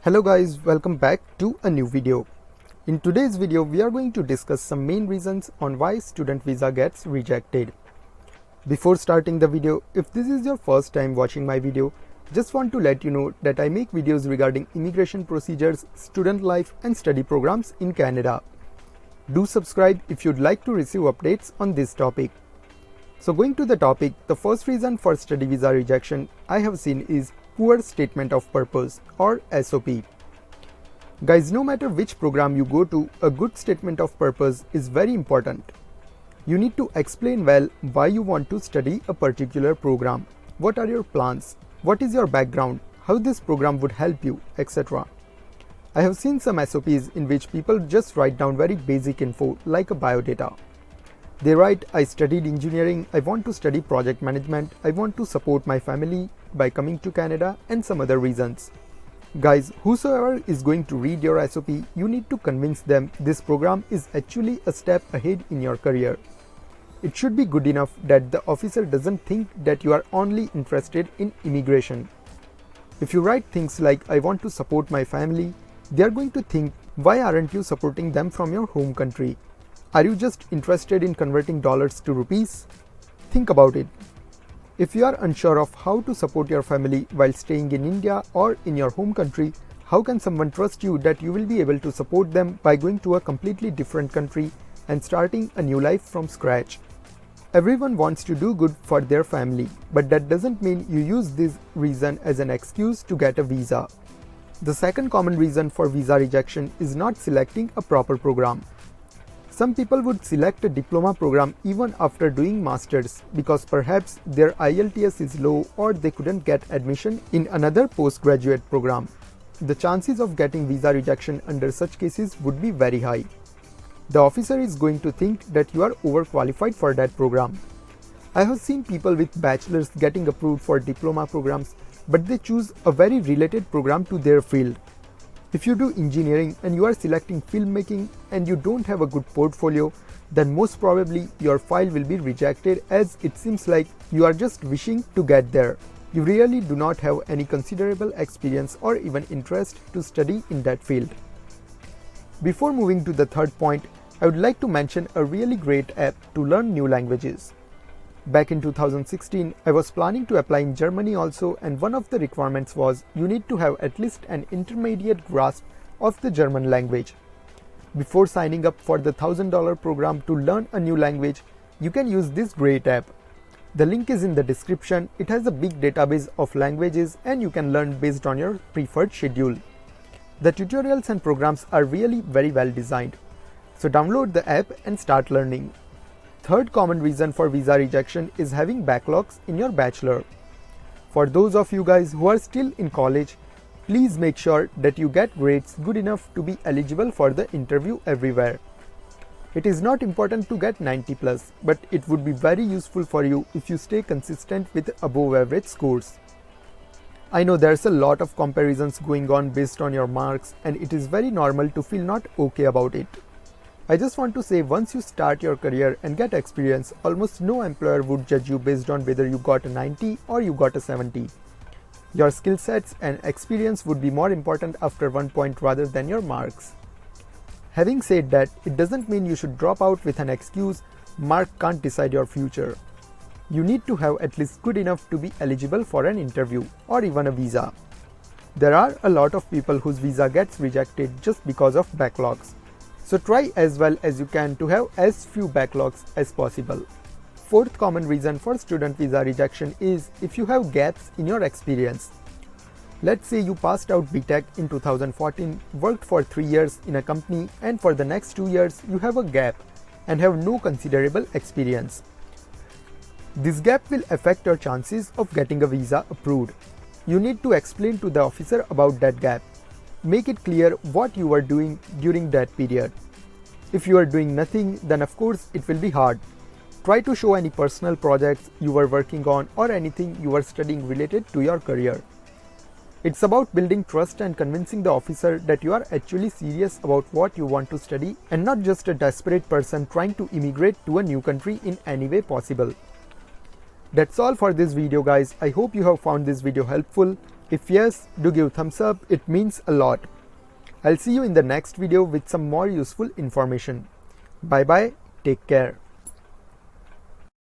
Hello guys, welcome back to a new video. In today's video, we are going to discuss some main reasons on why student visa gets rejected. Before starting the video, if this is your first time watching my video, just want to let you know that I make videos regarding immigration procedures, student life and study programs in Canada. Do subscribe if you'd like to receive updates on this topic. So going to the topic, the first reason for study visa rejection I have seen is poor statement of purpose or SOP. Guys, no matter which program you go to, a good statement of purpose is very important. You need to explain well why you want to study a particular program. What are your plans? What is your background? How this program would help you, etc. I have seen some SOPs in which people just write down very basic info like a biodata. They write, I studied engineering, I want to study project management, I want to support my family by coming to Canada and some other reasons. Guys, whosoever is going to read your SOP, you need to convince them this program is actually a step ahead in your career. It should be good enough that the officer doesn't think that you are only interested in immigration. If you write things like, I want to support my family, they are going to think, why aren't you supporting them from your home country? Are you just interested in converting dollars to rupees? Think about it. If you are unsure of how to support your family while staying in India or in your home country, how can someone trust you that you will be able to support them by going to a completely different country and starting a new life from scratch? Everyone wants to do good for their family, but that doesn't mean you use this reason as an excuse to get a visa. The second common reason for visa rejection is not selecting a proper program. Some people would select a diploma program even after doing masters because perhaps their IELTS is low or they couldn't get admission in another postgraduate program. The chances of getting visa rejection under such cases would be very high. The officer is going to think that you are overqualified for that program. I have seen people with bachelors getting approved for diploma programs, but they choose a very related program to their field. If you do engineering and you are selecting filmmaking and you don't have a good portfolio, then most probably your file will be rejected as it seems like you are just wishing to get there. You really do not have any considerable experience or even interest to study in that field. Before moving to the third point, I would like to mention a really great app to learn new languages. Back in 2016, I was planning to apply in Germany also, and one of the requirements was you need to have at least an intermediate grasp of the German language. Before signing up for the $1,000 program to learn a new language, you can use this great app. The link is in the description. It has a big database of languages and you can learn based on your preferred schedule. The tutorials and programs are really very well designed. So download the app and start learning. Third common reason for visa rejection is having backlogs in your bachelor. For those of you guys who are still in college, please make sure that you get grades good enough to be eligible for the interview everywhere. It is not important to get 90+, but it would be very useful for you if you stay consistent with above average scores. I know there's a lot of comparisons going on based on your marks, and it is very normal to feel not okay about it. I just want to say, once you start your career and get experience, almost no employer would judge you based on whether you got a 90 or you got a 70. Your skill sets and experience would be more important after one point rather than your marks. Having said that, it doesn't mean you should drop out with an excuse, mark can't decide your future. You need to have at least good enough to be eligible for an interview or even a visa. There are a lot of people whose visa gets rejected just because of backlogs. So try as well as you can to have as few backlogs as possible. Fourth common reason for student visa rejection is if you have gaps in your experience. Let's say you passed out BTech in 2014, worked for 3 years in a company, and for the next 2 years you have a gap and have no considerable experience. This gap will affect your chances of getting a visa approved. You need to explain to the officer about that gap. Make it clear what you are doing during that period. If you are doing nothing, then of course it will be hard. Try to show any personal projects you were working on or anything you are studying related to your career. It's about building trust and convincing the officer that you are actually serious about what you want to study and not just a desperate person trying to immigrate to a new country in any way possible. That's all for this video guys. I hope you have found this video helpful. If yes, do give thumbs up, it means a lot. I'll see you in the next video with some more useful information. Bye bye, take care.